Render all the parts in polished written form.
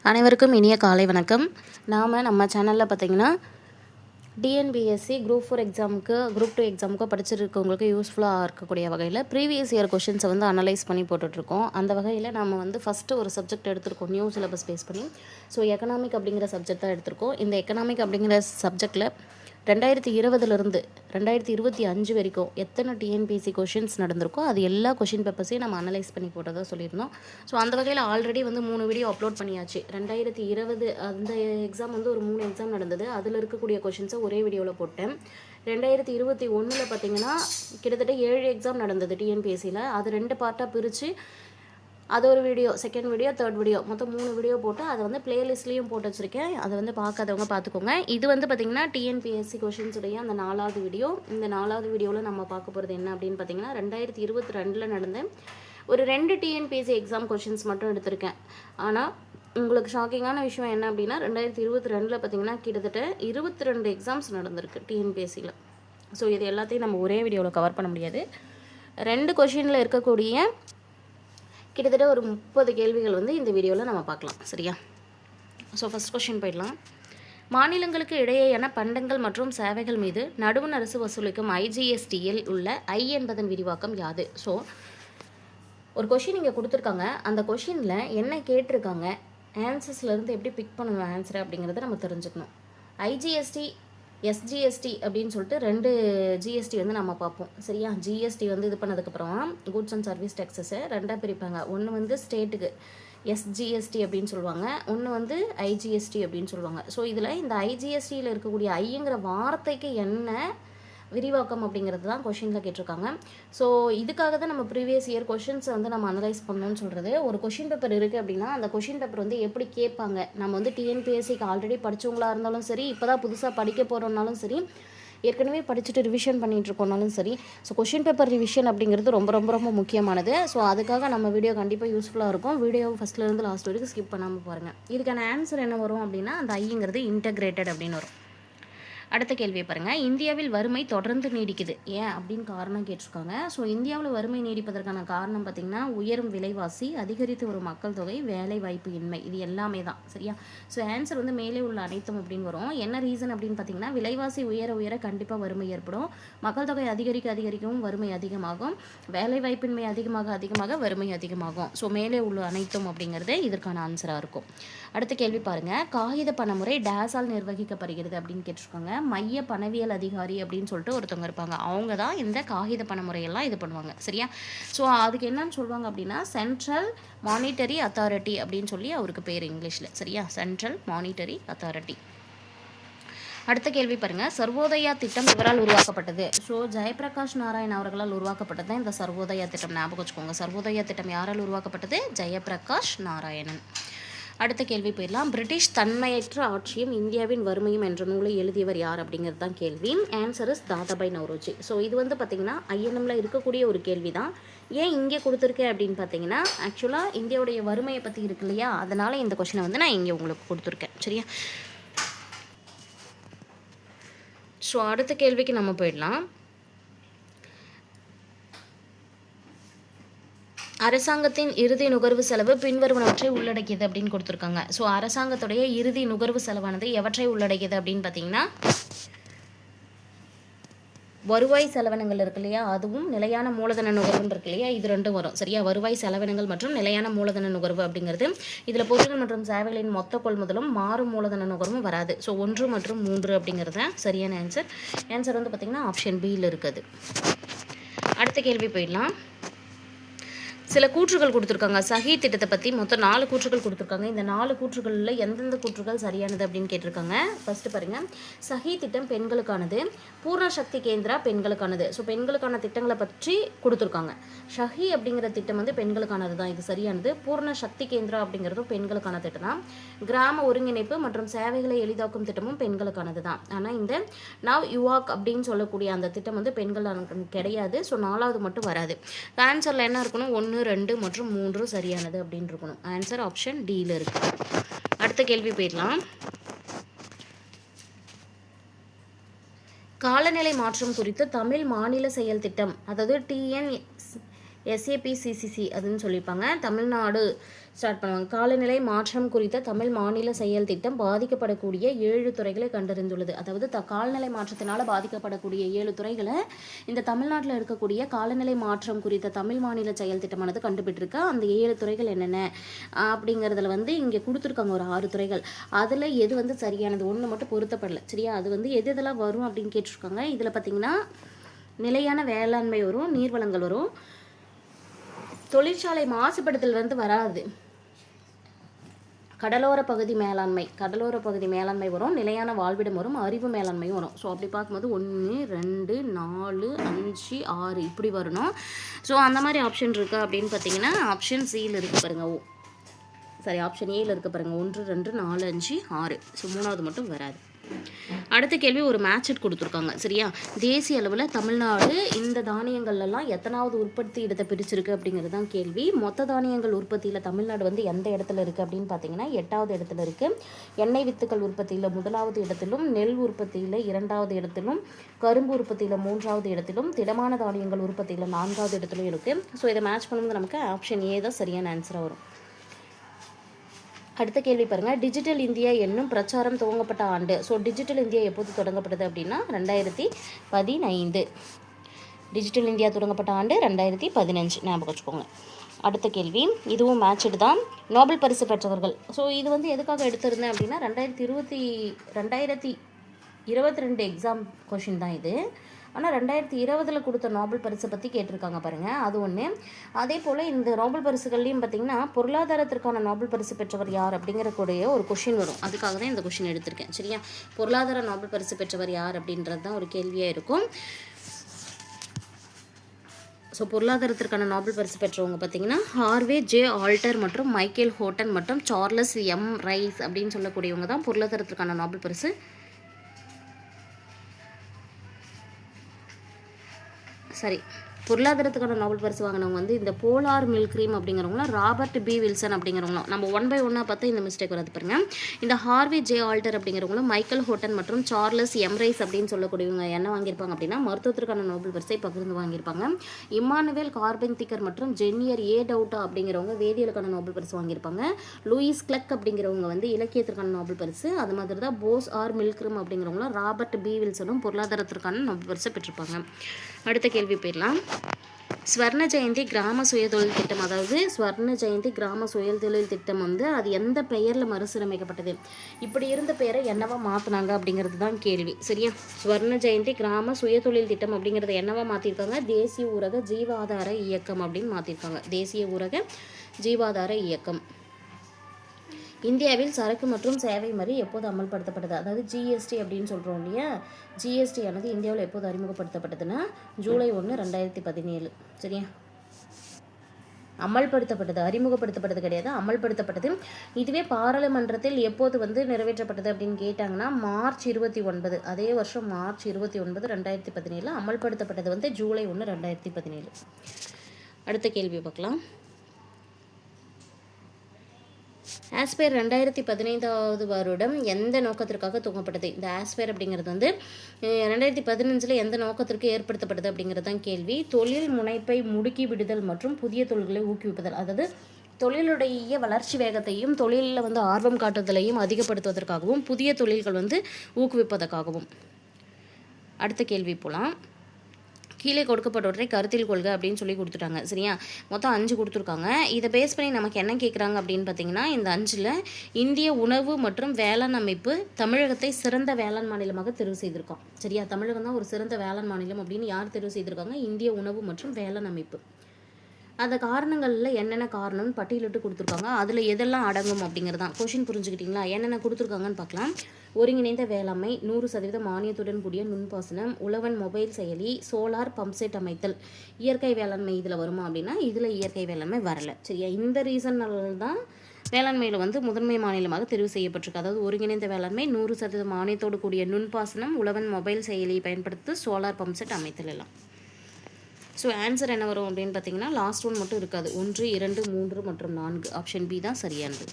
அனைவருக்கும் இனிய காலை வணக்கம். நம்ம சேனலில் பார்த்திங்கன்னா டிஎன்பிஎஸ்சி குரூப் 4 எக்ஸாமுக்கு குரூப் 2 எக்ஸாமுக்கு படிச்சிருக்கவங்களுக்கு யூஸ்ஃபுல்லாக இருக்கக்கூடிய வகையில் ப்ரீவியஸ் இயர் கொஷின்ஸை அனலைஸ் பண்ணி போட்டுட்ருக்கோம். அந்த வகையில் நம்ம ஃபஸ்ட்டு ஒரு சப்ஜெக்ட் எடுத்திருக்கோம் நியூ சிலபஸ் பேஸ் பண்ணி. ஸோ எக்கனாமிக் அப்படிங்கிற சப்ஜெக்ட் தான் எடுத்திருக்கோம். இந்த எக்கனாமிக் அப்படிங்கிற சப்ஜெக்டில் 2020 2025 வரைக்கும் எத்தனை டிஎன்பிஎஸ்சி கொஷின்ஸ் நடந்திருக்கோ அது எல்லா கொஷின் பேப்பர்ஸையும் நம்ம அனலைஸ் பண்ணி போட்டதாக சொல்லியிருந்தோம். ஸோ அந்த வகையில் ஆல்ரெடி 3 வீடியோ அப்லோட் பண்ணியாச்சு. 2020 அந்த எக்ஸாம் ஒரு 3 எக்ஸாம் நடந்தது. அதில் இருக்கக்கூடிய கொஷின்ஸை ஒரே வீடியோவில் போட்டேன். 2021 பார்த்திங்கன்னா கிட்டத்தட்ட 7 எக்ஸாம் நடந்தது டிஎன்பிஎஸ்சியில். அது 2 பார்ட்டாக பிரித்து அது ஒரு video, second video, third video, மொத்தம் 3 வீடியோ போட்டு அதை பிளேலிஸ்ட்லேயும் போட்டு வச்சுருக்கேன். அதை பார்க்காதவங்க பார்த்துக்கோங்க. இது பார்த்திங்கன்னா டிஎன்பிஎஸ்சி கொஷின்ஸுடைய அந்த 4வது வீடியோ. இந்த 4வது வீடியோவில் நம்ம பார்க்க போகிறது என்ன அப்படின்னு பார்த்திங்கன்னா 2022 நடந்த ஒரு 2 டிஎன்பிஎஸ்சி எக்ஸாம் கொஷின்ஸ் மட்டும் எடுத்திருக்கேன். ஆனால் உங்களுக்கு ஷாக்கிங்கான விஷயம் என்ன அப்படின்னா 2022 பார்த்திங்கன்னா கிட்டத்தட்ட 22 எக்ஸாம்ஸ் நடந்திருக்கு டிஎன்பிஎஸ்சியில். ஸோ இது எல்லாத்தையும் நம்ம ஒரே வீடியோவில் கவர் பண்ண முடியாது. 2 கொஷினில் இருக்கக்கூடிய கிட்டத்தட்ட ஒரு 30 கேள்விகள் இந்த வீடியோவில் நம்ம பார்க்கலாம். சரியா? ஸோ ஃபஸ்ட் கொஷின் போயிடலாம். மாநிலங்களுக்கு இடையேயான பண்டங்கள் மற்றும் சேவைகள் மீது நடுவண் அரசு வசூலிக்கும் ஐஜிஎஸ்டியில் உள்ள ஐ என்பதன் விரிவாக்கம் யாது? ஸோ ஒரு கொஷின் இங்கே கொடுத்துருக்காங்க. அந்த கொஷினில் என்ன கேட்டிருக்காங்க, ஆன்சர்ஸ்லேருந்து எப்படி பிக் பண்ணணும் ஆன்சரை அப்படிங்கிறத நம்ம தெரிஞ்சுக்கணும். ஐஜிஎஸ்டி, எஸ்ஜிஎஸ்டி அப்படின்னு சொல்லிட்டு 2 ஜிஎஸ்டி நம்ம பார்ப்போம். சரியா? ஜிஎஸ்டி இது பண்ணதுக்கப்புறமா கூட்ஸ் அண்ட் சர்வீஸ் டேக்ஸஸை 2ஆக பிரிப்பாங்க. ஒன்று ஸ்டேட்டுக்கு எஸ்ஜிஎஸ்டி அப்படின்னு சொல்லுவாங்க, ஒன்று ஐஜிஎஸ்டி அப்படின்னு சொல்லுவாங்க. ஸோ இதில் இந்த ஐஜிஎஸ்டியில் இருக்கக்கூடிய ஐங்கிற வார்த்தைக்கு என்ன விரிவாக்கம் அப்படிங்கிறது தான் கொஷினில் கேட்டிருக்காங்க. ஸோ இதுக்காக தான் நம்ம ப்ரீவியஸ் இயர் கொஷின்ஸை நம்ம அனலைஸ் பண்ணணும்னு சொல்கிறது. ஒரு கொஷின் பேப்பர் இருக்குது அப்படின்னா அந்த கொஷின் பேப்பர் எப்படி கேட்பாங்க, நம்ம டிஎன்பிஎஸ்சிக்கு ஆல்ரெடி படித்தவங்களாக இருந்தாலும் சரி, இப்போ தான் புதுசாக படிக்க போகிறோம்னாலும் சரி, ஏற்கனவே படிச்சுட்டு ரிவிஷன் பண்ணிகிட்டு இருக்கோம்னாலும் சரி. ஸோ கொஷின் பேப்பர் ரிவிஷன் அப்படிங்கிறது ரொம்ப ரொம்ப ரொம்ப முக்கியமானது. ஸோ அதுக்காக நம்ம வீடியோ கண்டிப்பாக யூஸ்ஃபுல்லாக இருக்கும். வீடியோ ஃபஸ்ட்லேருந்து லாஸ்ட் வரைக்கும் ஸ்கிப் பண்ணாமல் பாருங்கள். இதுக்கான ஆன்சர் என்ன வரும் அப்படின்னா அந்த ஐங்கிறது இன்டகிரேட்டட் அப்படின்னு வரும். அடுத்த கேள்வியை பாருங்கள். இந்தியாவில் வறுமை தொடர்ந்து நீடிக்குது ஏன் அப்படின்னு காரணம் கேட்டிருக்காங்க. ஸோ இந்தியாவில் வறுமை நீடிப்பதற்கான காரணம் பார்த்திங்கன்னா உயரும் விலைவாசி, அதிகரித்து வரும் மக்கள் தொகை, வேலை வாய்ப்பு இன்மை, இது எல்லாமே தான். சரியா? ஸோ ஆன்சர் மேலே உள்ள அனைத்தும் அப்படின்னு வரும். என்ன ரீசன் அப்படின்னு பார்த்திங்கன்னா விலைவாசி உயர உயர கண்டிப்பாக வறுமை ஏற்படும், மக்கள் தொகை அதிகரிக்கவும் வறுமை அதிகமாகும், வேலை வாய்ப்பின்மை அதிகமாக வறுமை அதிகமாகும். ஸோ மேலே உள்ள அனைத்தும் அப்படிங்கிறது இதற்கான ஆன்சராக இருக்கும். அடுத்த கேள்வி பாருங்கள். காகித பணமுறை டேஸால் நிர்வகிக்கப்படுகிறது அப்படின்னு கேட்டிருக்காங்க. மைய பணவியல் அதிகாரி அப்படின்னு சொல்லிட்டு ஒருத்தவங்க இருப்பாங்க. அவங்க தான் இந்த காகித பணமுறையெல்லாம் இது பண்ணுவாங்க. சரியா? ஸோ அதுக்கு என்னன்னு சொல்லுவாங்க அப்படின்னா சென்ட்ரல் மானிட்டரி அத்தாரிட்டி அப்படின்னு சொல்லி அவருக்கு பேர் இங்கிலீஷில். சரியா? Central monetary authority. அடுத்த கேள்வி பாருங்கள். சர்வோதயா திட்டம் இவரால் உருவாக்கப்பட்டது? ஸோ ஜெயபிரகாஷ் நாராயண் அவர்களால் உருவாக்கப்பட்டது தான் இந்த சர்வோதயா திட்டம். ஞாபகம் வச்சுக்கோங்க. சர்வோதயா திட்டம் யாரால் உருவாக்கப்பட்டது? ஜெயபிரகாஷ் நாராயணன். அடுத்த கேள்வி போயிடலாம். பிரிட்டிஷ் தன்மையற்ற ஆட்சியும் இந்தியாவின் வறுமையும் என்ற நூலை எழுதியவர் யார் அப்படிங்கிறது தான் கேள்வி. Answer is Dadabhai Naoroji. So இது பார்த்திங்கன்னா ஐஎன்எம்ல இருக்கக்கூடிய ஒரு கேள்வி தான். ஏன் இங்கே கொடுத்துருக்கேன் அப்படின்னு பார்த்தீங்கன்னா ஆக்சுவலாக இந்தியாவுடைய வறுமையை பற்றி இருக்கு இல்லையா, அதனால் இந்த கொஷினை நான் இங்கே உங்களுக்கு கொடுத்துருக்கேன். சரியா? ஸோ அடுத்த கேள்விக்கு நம்ம போயிடலாம். அரசாங்கத்தின் இறுதி நுகர்வு செலவு பின்வருவனவற்றை உள்ளடக்கியது அப்படின்னு கொடுத்துருக்காங்க. ஸோ அரசாங்கத்துடைய இறுதி நுகர்வு செலவானது எவற்றை உள்ளடக்கியது அப்படின்னு பார்த்தீங்கன்னா வருவாய் செலவினங்கள் இருக்கு இல்லையா, அதுவும் நிலையான மூலதன நுகர்வுன்னு இருக்கு இல்லையா, இது 2 வரும். சரியா? வருவாய் செலவினங்கள் மற்றும் நிலையான மூலதன நுகர்வு அப்படிங்கிறது. இதில் பொருட்கள் மற்றும் சேவைகளின் மொத்த கொள்முதலும் மாறும் மூலதன நுகர்வும் வராது. ஸோ 1 மற்றும் 3 அப்படிங்கிறது சரியான ஆன்சர். ஆன்சர் பார்த்திங்கன்னா ஆப்ஷன் பியில் இருக்குது. அடுத்த கேள்வி போயிடலாம். சில கூற்றுகள் கொடுத்துருக்காங்க. சஹி திட்டத்தை பற்றி மொத்தம் 4 கூற்றுகள் கொடுத்துருக்காங்க. இந்த 4 கூற்றுகளில் எந்தெந்த கூற்றுகள் சரியானது அப்படின்னு கேட்டிருக்காங்க. ஃபஸ்ட்டு பாருங்கள். சஹி திட்டம் பெண்களுக்கானது, பூர்ண சக்தி கேந்திரா பெண்களுக்கானது. ஸோ பெண்களுக்கான திட்டங்களை பற்றி கொடுத்துருக்காங்க. ஷஹி அப்படிங்கிற திட்டம் பெண்களுக்கானது தான், இது சரியானது. பூர்ண சக்தி கேந்திரா அப்படிங்கிறதும் பெண்களுக்கான திட்டம் தான். கிராம ஒருங்கிணைப்பு மற்றும் சேவைகளை எளிதாக்கும் திட்டமும் பெண்களுக்கானது தான். ஆனால் இந்த நவ் யுவாக் அப்படின்னு சொல்லக்கூடிய அந்த திட்டம் பெண்களுக்கு கிடையாது. ஸோ 4வது மட்டும் வராது. ஆன்சரில் என்ன இருக்கணும்? 1, 2 மற்றும் 3 சரியானது அப்படின்னு இருக்கணும். ஆன்சர் ஆப்ஷன் டியில் இருக்கு. அடுத்த கேள்வி போயிடலாம். காலநிலை மாற்றம் குறித்து தமிழ் மாநில செயல் திட்டம், அதாவது TNSAPCCC அதுன்னு சொல்லியிருப்பாங்க. தமிழ்நாடு ஸ்டார்ட் பண்ணுவாங்க. காலநிலை மாற்றம் குறித்த தமிழ் மாநில செயல் திட்டம் பாதிக்கப்படக்கூடிய 7 துறைகளை கண்டறிந்துள்ளது. அதாவது காலநிலை மாற்றத்தினால் பாதிக்கப்படக்கூடிய 7 துறைகளை இந்த தமிழ்நாட்டில் இருக்கக்கூடிய காலநிலை மாற்றம் குறித்த தமிழ் மாநில செயல் திட்டமானது கண்டுபிடிச்சிருக்கு. அந்த 7 துறைகள் என்னென்ன அப்படிங்கிறதுல வந்து இங்கே கொடுத்துருக்காங்க ஒரு 6 துறைகள். அதில் எது வந்து சரியானது, ஒன்று மட்டும் பொருத்தப்படலை. சரியா, அது வந்து எது எதெல்லாம் வரும் அப்படின்னு கேட்டிருக்காங்க. இதில் பார்த்திங்கன்னா நிலையான வேளாண்மை வரும், நீர்வளங்கள் வரும், தொழிற்சாலை மாசுபடுத்தல் வந்து வராது, கடலோர பகுதி மேலாண்மை வரும், நிலையான வாழ்விடம் வரும், அறிவு மேலாண்மையும் வரும். ஸோ அப்படி பார்க்கும்போது 1 2 4 5 6 இப்படி வரணும். ஸோ அந்த மாதிரி ஆப்ஷன் இருக்கா அப்படின்னு பார்த்தீங்கன்னா ஆப்ஷன் சியில் இருக்குது பாருங்கள். ஆப்ஷன் ஏயில் இருக்க பாருங்கள். 1 2 4 5 6. ஸோ 3வது மட்டும் வராது. அடுத்த கேள்வி ஒரு மேட்செட் கொடுத்துருக்காங்க. சரியா, தேசிய அளவில் தமிழ்நாடு இந்த தானியங்கள்லாம் எத்தனாவது உற்பத்தி இடத்தை பிரிச்சிருக்கு அப்படிங்கிறது தான் கேள்வி. மொத்த தானியங்கள் உற்பத்தியில் தமிழ்நாடு வந்து எந்த இடத்துல இருக்குது அப்படின்னு பார்த்தீங்கன்னா 8வது இடத்துல இருக்குது. எண்ணெய் வித்துக்கள் உற்பத்தியில் 1வது இடத்திலும், நெல் உற்பத்தியில் 2வது இடத்திலும், கரும்பு உற்பத்தியில் 3வது இடத்திலும், திடமான தானியங்கள் உற்பத்தியில் 4வது இடத்திலும் இருக்குது. ஸோ இதை மேட்ச் பண்ணும்போது நமக்கு ஆப்ஷன் ஏ தான் சரியான ஆன்சராக வரும். அடுத்த கேள்வி பாருங்கள். டிஜிட்டல் இந்தியா என்னும் பிரச்சாரம் துவங்கப்பட்ட ஆண்டு. ஸோ டிஜிட்டல் இந்தியா எப்போது தொடங்கப்பட்டது அப்படின்னா 2015. டிஜிட்டல் இந்தியா தொடங்கப்பட்ட ஆண்டு 2015 ஞாபகம் வச்சுக்கோங்க. அடுத்த கேள்வி இதுவும் மேட்ச்டு தான். நோபல் பரிசு பெற்றவர்கள். ஸோ இது வந்து எதுக்காக எடுத்திருந்தேன் அப்படின்னா 2022 எக்ஸாம் கொஷின் தான் இது. ஆனால் 2020 கொடுத்த நோபல் பரிசை பற்றி கேட்டிருக்காங்க பாருங்கள், அது ஒன்று. அதே போல் இந்த நோபல் பரிசுகள்லையும் பார்த்திங்கன்னா பொருளாதாரத்திற்கான நோபல் பரிசு பெற்றவர் யார் அப்படிங்கிற கூடிய ஒரு கொஷின் வரும். அதுக்காக தான் இந்த கொஷின் எடுத்திருக்கேன். சரியா, பொருளாதார நோபல் பரிசு பெற்றவர் யார் அப்படின்றது தான் ஒரு கேள்வியாக இருக்கும். ஸோ பொருளாதாரத்திற்கான நோபல் பரிசு பெற்றவங்க பார்த்திங்கன்னா ஹார்வே ஜே ஆல்டர் மற்றும் மைக்கேல் ஹோட்டன் மற்றும் சார்லஸ் எம் ரைஸ் அப்படின்னு சொல்லக்கூடியவங்க தான் பொருளாதாரத்திற்கான நோபல் பரிசு. பொருளாதாரத்துக்கான நோபல் பரிசு வாங்கினவங்க வந்து இந்த போலார் மில்க் க்ரீம் அப்படிங்கிறவங்களாம் ராபர்ட் பி வில்சன் அப்படிங்கிறவங்களும். நம்ம 1 by 1 பார்த்தா இந்த மிஸ்டேக் வராது பாருங்க. இந்த ஹார்வே ஜே ஆல்டர் அப்படிங்கிறவங்களும் மைக்கேல் ஹோட்டன் மற்றும் சார்லஸ் எம்ரைஸ் அப்படின்னு சொல்லக்கூடியவங்க என்ன வாங்கியிருப்பாங்க அப்படின்னா மருத்துவத்திற்கான நோபல் பரிசை பகிர்ந்து வாங்கியிருப்பாங்க. இம்மானுவேல் கார்பென்திக்கர் மற்றும் ஜென்னியர் ஏ டவுட்டா அப்படிங்கிறவங்க வேதியியலுக்கான நோபல் பரிசு வாங்கியிருப்பாங்க. லூயிஸ் கிளக் அப்படிங்கிறவங்க வந்து இலக்கியத்திற்கான நோபல் பரிசு. அது மாதிரி தான் போஸ் ஆர் மில்க் க்ரீம் அப்படிங்கிறவங்களும் ராபர்ட் பி வில்சனும் பொருளாதாரத்திற்கான நோபல் பரிசு பெற்றிருப்பாங்க. அடுத்த கேள்வி போயிடலாம். ஸ்வர்ண ஜெயந்தி கிராம சுயதொழில் திட்டம், அதாவது ஸ்வர்ண ஜெயந்தி கிராம சுயதொழில் திட்டம் வந்து அது எந்த பெயரில் மறுசீரமைக்கப்பட்டது, இப்படி இருந்த பெயரை என்னவா மாற்றினாங்க அப்படிங்கிறது தான் கேள்வி. சரியா, ஸ்வர்ண ஜெயந்தி கிராம சுயதொழில் திட்டம் அப்படிங்கிறத என்னவா மாற்றிருக்காங்க, தேசிய ஊரக ஜீவாதார இயக்கம் அப்படின்னு மாற்றிருக்காங்க. தேசிய ஊரக ஜீவாதார இயக்கம். இந்தியாவில் சரக்கு மற்றும் சேவை வரி எப்போது அமல்படுத்தப்பட்டது, அதாவது ஜிஎஸ்டி அப்படின்னு சொல்கிறோம் இல்லையா, ஜிஎஸ்டி ஆனது இந்தியாவில் எப்போது அறிமுகப்படுத்தப்பட்டதுன்னா ஜூலை 1 2017. சரியா, அமல்படுத்தப்பட்டது, அறிமுகப்படுத்தப்பட்டது கிடையாது, அமல்படுத்தப்பட்டது. இதுவே பாராளுமன்றத்தில் எப்போது வந்து நிறைவேற்றப்பட்டது அப்படின்னு கேட்டாங்கன்னா மார்ச் 29, அதே வருஷம் மார்ச் 29 2017. அமல்படுத்தப்பட்டது வந்து ஜூலை 1 2017. அடுத்த கேள்வி பார்க்கலாம். ஆஸ்பேர் 2015 வருடம் எந்த நோக்கத்திற்காக துவங்கப்பட்டது. இந்த ஆஸ்பேர் அப்படிங்கிறது வந்து 2015 எந்த நோக்கத்திற்கு ஏற்படுத்தப்பட்டது அப்படிங்கிறது தான் கேள்வி. தொழில் முனைப்பை முடுக்கி விடுதல் மற்றும் புதிய தொழில்களை ஊக்குவிப்பதல், அதாவது தொழிலுடைய வளர்ச்சி வேகத்தையும் தொழிலில் வந்து ஆர்வம் காட்டுதலையும் அதிகப்படுத்துவதற்காகவும் புதிய தொழில்கள் வந்து ஊக்குவிப்பதற்காகவும். அடுத்த கேள்வி போகலாம். கீழே கொடுக்கப்பட்டவற்றை கருத்தில் கொள்க அப்படின்னு சொல்லி கொடுத்துட்டாங்க. சரியா, மொத்தம் 5 கொடுத்துருக்காங்க. இதை பேஸ் பண்ணி நமக்கு என்ன கேட்குறாங்க அப்படின்னு பார்த்தீங்கன்னா இந்த 5ல் இந்திய உணவு மற்றும் வேளாண் அமைப்பு தமிழகத்தை சிறந்த வேளாண் மாநிலமாக தெரிவு செய்திருக்கோம். சரியா, தமிழகம் தான் ஒரு சிறந்த வேளாண் மாநிலம் அப்படின்னு யார் தெரிவு செய்திருக்காங்க, இந்திய உணவு மற்றும் வேளாண் அமைப்பு. அந்த காரணங்களில் என்னென்ன காரணம்னு பட்டியலிட்டு கொடுத்துருக்காங்க. அதில் எதெல்லாம் அடங்கும் அப்படிங்கிறது தான் கொஷின். புரிஞ்சுக்கிட்டிங்களா, என்னென்ன கொடுத்துருக்காங்கன்னு பார்க்கலாம். ஒருங்கிணைந்த வேளாண்மை, 100% மானியத்துடன் கூடிய நுண்பாசனம், உழவன் மொபைல் செயலி, சோலார் பம்ப்செட் அமைத்தல். இயற்கை வேளாண்மை இதில் வருமா அப்படின்னா இதில் இயற்கை வேளாண்மை வரலை. சரியா, இந்த ரீசன்னால தான் வேளாண்மையில் வந்து முதன்மை மாநிலமாக தெரிவு செய்யப்பட்டிருக்கு. அதாவது ஒருங்கிணைந்த வேளாண்மை, 100% மானியத்தோடு கூடிய நுண்பாசனம், உழவன் மொபைல் செயலியை பயன்படுத்தி சோலார் பம்ப்செட் அமைத்தல் எல்லாம். ஸோ ஆன்சர் என்ன வரும் அப்படின்னு பார்த்தீங்கன்னா லாஸ்ட் ஒன் மட்டும் இருக்காது. 1 2 3 மற்றும் 4 ஆப்ஷன் பி தான் சரியானது.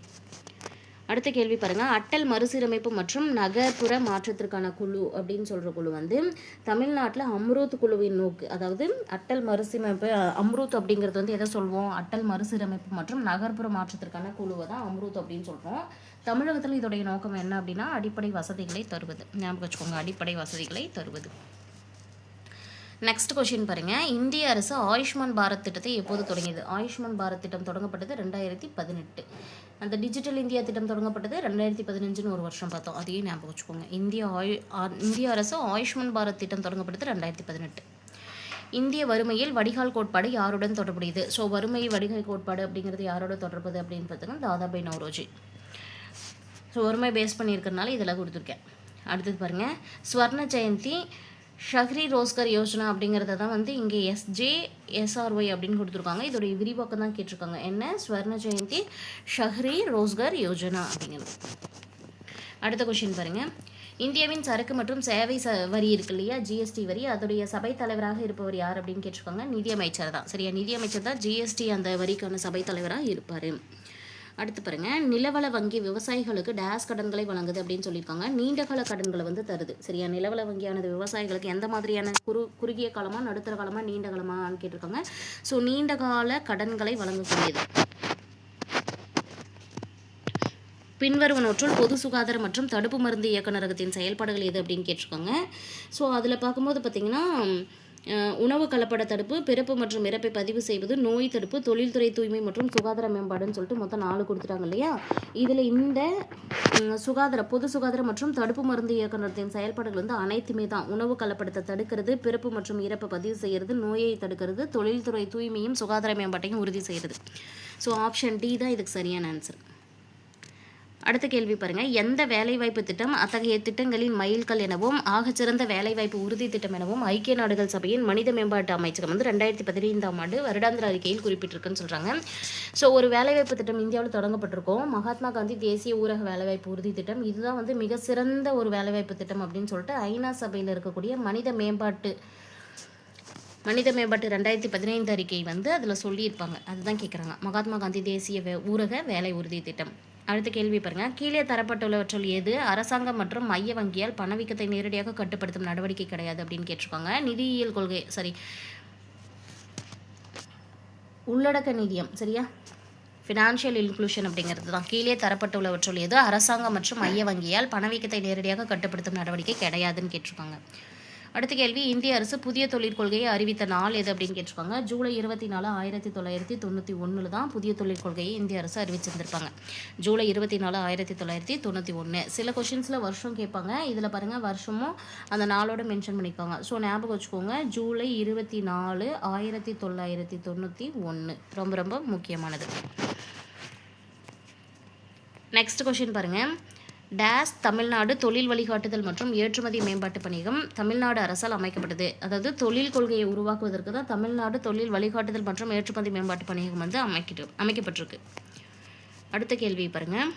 அடுத்த கேள்வி பாருங்கள், அட்டல் மறுசீரமைப்பு மற்றும் நகர்ப்புற மாற்றத்திற்கான குழு அப்படின்னு சொல்கிற குழு வந்து தமிழ்நாட்டில் அம்ரூத் குழுவின் நோக்கு, அதாவது அட்டல் மறுசீரமைப்பு, அம்ரூத் அப்படிங்கிறது வந்து எதை சொல்வோம், அட்டல் மறுசீரமைப்பு மற்றும் நகர்ப்புற மாற்றத்திற்கான குழுவை தான் அம்ரூத் அப்படின்னு சொல்கிறோம். தமிழகத்தில் இதோடைய நோக்கம் என்ன அப்படின்னா அடிப்படை வசதிகளை தருவது. ஞாபகம் வச்சுக்கோங்க, அடிப்படை வசதிகளை தருவது. நெக்ஸ்ட் கொஷின் பாருங்கள், இந்திய அரசு ஆயுஷ்மான் பாரத் திட்டத்தை எப்போது தொடங்கியது? ஆயுஷ்மான் பாரத் திட்டம் தொடங்கப்பட்டது 2018. அந்த டிஜிட்டல் இந்தியா திட்டம் தொடங்கப்பட்டது 2015 ஒரு வருஷம் பார்த்தோம், அதையும் ஞாபகம் வச்சுக்கோங்க. இந்திய அரசு ஆயுஷ்மான் பாரத் திட்டம் தொடங்கப்பட்டது 2018. இந்திய வறுமையில் வடிகால் கோட்பாடு யாருடன் தொடர்புடையது? ஸோ வறுமை வடிகால் கோட்பாடு அப்படிங்கிறது யாரோட தொடர்புது அப்படின்னு பார்த்தீங்கன்னா தாதாபாய் நவ்ரோஜி. ஸோ வறுமை பேஸ் பண்ணியிருக்கிறதுனால இதெல்லாம் கொடுத்துருக்கேன். அடுத்தது பாருங்கள், ஸ்வர்ண ஜெயந்தி ஷஹ்ரி ரோஸ்கர் யோஜனா அப்படிங்கிறத தான் வந்து இங்கே SJSRY அப்படின்னு கொடுத்துருக்காங்க. இதோடைய விரிவாக்கம் தான் கேட்டிருக்காங்க. என்ன? ஸ்வர்ண ஜெயந்தி ஷஹ்ரி ரோஸ்கர் யோஜனா அப்படிங்கிறது. அடுத்த கொஷின் பாருங்கள், இந்தியாவின் சரக்கு மற்றும் சேவை வரி இருக்கு இல்லையா, GST வரி, அதோடைய சபை தலைவராக இருப்பவர் யார் அப்படின்னு கேட்டிருக்காங்க. நிதியமைச்சர் தான். சரியா, நிதியமைச்சர் தான் GST அந்த வரிக்கான சபை தலைவராக இருப்பார். அடுத்து பாருங்கள், நிலவள வங்கி விவசாயிகளுக்கு டேஸ் கடன்களை வழங்குது அப்படின்னு சொல்லியிருக்காங்க. நீண்டகால கடன்களை வந்து தருது. சரியா, நிலவள வங்கியானது விவசாயிகளுக்கு எந்த மாதிரியான குறுகிய காலமாக, நடுத்தர காலமாக, நீண்ட காலமானு கேட்டிருக்காங்க. ஸோ நீண்ட கால கடன்களை வழங்கக்கூடியது. பின்வருவனவற்றுள் பொது சுகாதார மற்றும் தடுப்பு மருந்து இயக்குநரகத்தின் செயல்பாடுகள் எது அப்படின்னு கேட்டிருக்காங்க. ஸோ அதில் பார்க்கும்போது பார்த்திங்கன்னா உணவு கலப்பட தடுப்பு, பிறப்பு மற்றும் இறப்பை பதிவு செய்வது, நோய் தடுப்பு, தொழில்துறை தூய்மை மற்றும் சுகாதார மேம்பாடுன்னு சொல்லிட்டு மொத்தம் 4 கொடுத்துட்டாங்க இல்லையா. இதில் இந்த பொது சுகாதாரம் மற்றும் தடுப்பு மருந்து இயக்குநரகத்தின் செயல்பாடுகள் வந்து அனைத்துமே தான். உணவு கலப்படத்தை தடுக்கிறது, பிறப்பு மற்றும் இறப்பை பதிவு செய்கிறது, நோயை தடுக்கிறது, தொழில்துறை தூய்மையும் சுகாதார மேம்பாட்டையும் உறுதி செய்கிறது. ஸோ ஆப்ஷன் D தான் இதுக்கு சரியான ஆன்சர். அடுத்த கேள்வி பாருங்கள், எந்த வேலைவாய்ப்பு திட்டம் அத்தகைய திட்டங்களின் மைல்கல் எனவும் ஆகச்சிறந்த வேலைவாய்ப்பு உறுதி திட்டம் எனவும் ஐக்கிய நாடுகள் சபையின் மனித மேம்பாட்டு அமைச்சகம் வந்து 2015ஆம் ஆண்டு வருடாந்திர அறிக்கையில் குறிப்பிட்டிருக்குன்னு சொல்கிறாங்க. ஸோ ஒரு வேலைவாய்ப்பு திட்டம் இந்தியாவில் தொடங்கப்பட்டிருக்கோம், மகாத்மா காந்தி தேசிய ஊரக வேலைவாய்ப்பு உறுதி திட்டம். இதுதான் வந்து மிக சிறந்த ஒரு வேலைவாய்ப்பு திட்டம் அப்படின்னு சொல்லிட்டு ஐநா சபையில் இருக்கக்கூடிய மனித மேம்பாட்டு 2015 அறிக்கை வந்து அதில் சொல்லியிருப்பாங்க. அதுதான் கேட்குறாங்க, மகாத்மா காந்தி தேசிய ஊரக வேலை உறுதி திட்டம். அடுத்த கேள்வி பாருங்கள், கீழே தரப்பட்டுள்ளவற்றுள் எது அரசாங்கம் மற்றும் மைய வங்கியால் பணவீக்கத்தை நேரடியாக கட்டுப்படுத்தும் நடவடிக்கை கிடையாது அப்படின்னு கேட்டிருக்காங்க. நிதியியல் கொள்கை, சரி, உள்ளடக்க நிதியம், சரியா, ஃபினான்ஷியல் இன்க்ளூஷன் அப்படிங்கிறது தான். கீழே தரப்பட்டுள்ளவற்றுள் எது அரசாங்கம் மற்றும் மைய வங்கியால் பணவீக்கத்தை நேரடியாக கட்டுப்படுத்தும் நடவடிக்கை கிடையாதுன்னு கேட்டிருக்காங்க. அடுத்த கேள்வி, இந்திய அரசு புதிய தொழிற்கொள்கையை அறிவித்த நாள் எது அப்படின்னு கேட்டிருக்காங்க. ஜூலை 24, 1991 தான் புதிய தொழிற்கொள்கையை இந்திய அரசு அறிவிச்சிருந்திருப்பாங்க. ஜூலை 24, 1991. சில கொஷின்ஸில் வருஷம் கேட்பாங்க, இதில் பாருங்கள் வருஷமும் அந்த நாளோட மென்ஷன் பண்ணியிருக்காங்க. ஸோ ஞாபகம் வச்சுக்கோங்க, ஜூலை 24, 1991 ரொம்ப ரொம்ப முக்கியமானது. நெக்ஸ்ட் கொஷின் பாருங்கள், டேஸ் தமிழ்நாடு தொழில் வழிகாட்டுதல் மற்றும் ஏற்றுமதி மேம்பாட்டு பணியகம் தமிழ்நாடு அரசால் அமைக்கப்பட்டது. அதாவது தொழில் கொள்கையை உருவாக்குவதற்கு தான் தமிழ்நாடு தொழில் வழிகாட்டுதல் மற்றும் ஏற்றுமதி மேம்பாட்டு பணியகம் வந்து அமைக்கப்பட்டிருக்கு. அடுத்த கேள்வி பாருங்கள்,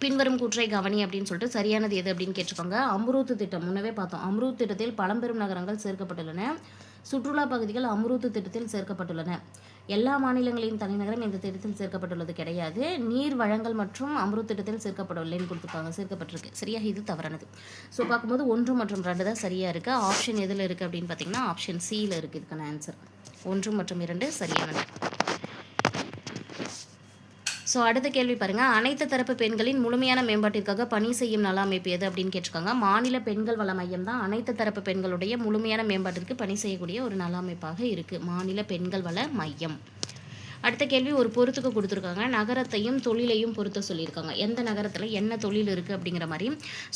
பின்வரும் கூற்றை கவனி அப்படின்னு சொல்லிட்டு சரியானது எது அப்படின்னு கேட்டிருக்காங்க. அம்ரூத் திட்டம் முன்னவே பார்த்தோம். அம்ரூத் திட்டத்தில் பழம்பெரும் நகரங்கள் சேர்க்கப்பட்டுள்ளன. சுற்றுலா பகுதிகள் அம்ரூத் திட்டத்தில் சேர்க்கப்பட்டுள்ளன. எல்லா மாநிலங்களின் தலைநகரம் இந்த திட்டத்தில் சேர்க்கப்பட்டுள்ளது கிடையாது. நீர் வழங்கல் மற்றும் அம்ரூத் திட்டத்தில் சேர்க்கப்படவில்லைன்னு சேர்க்கப்பட்டிருக்கு. சரியா, இது தவறானது. ஸோ பார்க்கும்போது 1 மற்றும் 2 தான் சரியாக இருக்குது. ஆப்ஷன் எதில் இருக்குது அப்படின்னு பார்த்தீங்கன்னா ஆப்ஷன் சியில் இருக்குது. இதுக்கான ஆன்சர் 1 மற்றும் 2 சரியானது. ஸோ அடுத்த கேள்வி பாருங்கள், அனைத்து தரப்பு பெண்களின் முழுமையான மேம்பாட்டிற்காக பணி செய்யும் நல அமைப்பு எது அப்படின்னு கேட்டிருக்காங்க. மாநில பெண்கள் வள மையம் தான் அனைத்து தரப்பு பெண்களுடைய முழுமையான மேம்பாட்டிற்கு பணி செய்யக்கூடிய ஒரு நல அமைப்பாக இருக்குது, மாநில பெண்கள் வள மையம். அடுத்த கேள்வி ஒரு பொறுத்துக்கு கொடுத்துருக்காங்க, நகரத்தையும் தொழிலையும் பொறுத்த சொல்லியிருக்காங்க. எந்த நகரத்தில் என்ன தொழில் இருக்குது அப்படிங்கிற மாதிரி.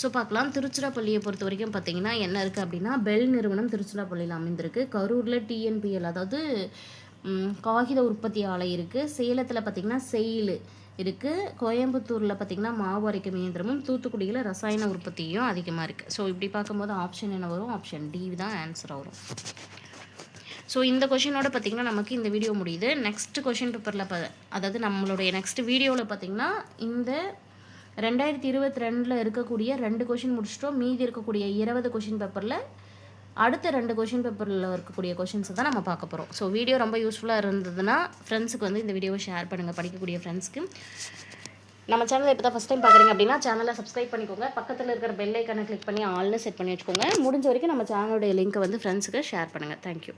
ஸோ பார்க்கலாம், திருச்சிராப்பள்ளியை பொறுத்த வரைக்கும் பார்த்தீங்கன்னா என்ன இருக்குது அப்படின்னா பெல் நிறுவனம் திருச்சிராப்பள்ளியில் அமைந்திருக்கு. கரூரில் TNPL அதாவது காகித உற்பத்தி ஆலை இருக்குது. சேலத்தில் பார்த்திங்கன்னா செயில் இருக்குது. கோயம்புத்தூரில் பார்த்திங்கன்னா மாவு அரைக்கும் இயந்திரமும், தூத்துக்குடியில் ரசாயன உற்பத்தியும் அதிகமாக இருக்குது. ஸோ இப்படி பார்க்கும்போது ஆப்ஷன் என்ன வரும்? ஆப்ஷன் D தான் ஆன்சராக வரும். ஸோ இந்த கொஷினோட பார்த்திங்கன்னா நமக்கு இந்த வீடியோ முடியுது. நெக்ஸ்ட் கொஷின் பேப்பரில் அதாவது நம்மளுடைய நெக்ஸ்ட் வீடியோவில் பார்த்திங்கன்னா இந்த 2022 இருக்கக்கூடிய 2 கொஷின் முடிச்சிட்டோம். மீதி இருக்கக்கூடிய 20 கொஷின் பேப்பரில் அடுத்த 2 கொஷின் பேப்பரில் இருக்கக்கூடிய கொஷின்ஸை தான் நம்ம பார்க்க போகிறோம். ஸோ வீடியோ ரொம்ப யூஸ்ஃபுல்லாக இருந்ததுன்னா ஃப்ரெண்ட்ஸுக்கு வந்து இந்த வீடியோவை ஷேர் பண்ணுங்கள், படிக்கக்கூடிய ஃப்ரெண்ட்ஸ்க்கு. நம்ம சேனலை இப்போ தான் ஃபஸ்ட் டைம் பார்க்குறீங்க அப்படின்னா சேனலை சப்ஸ்கிரைப் பண்ணிக்கோங்க. பக்கத்தில் இருக்கிற பெல் ஐக்கானை கிளிக் பண்ணி ஆல்னு செட் பண்ணி வச்சுக்கோங்க. முடிஞ்ச வரைக்கும் நம்ம சேனலுடைய லிங்க்கை வந்து ஃப்ரெண்ட்ஸுக்கு ஷேர் பண்ணுங்கள். தேங்க்யூ.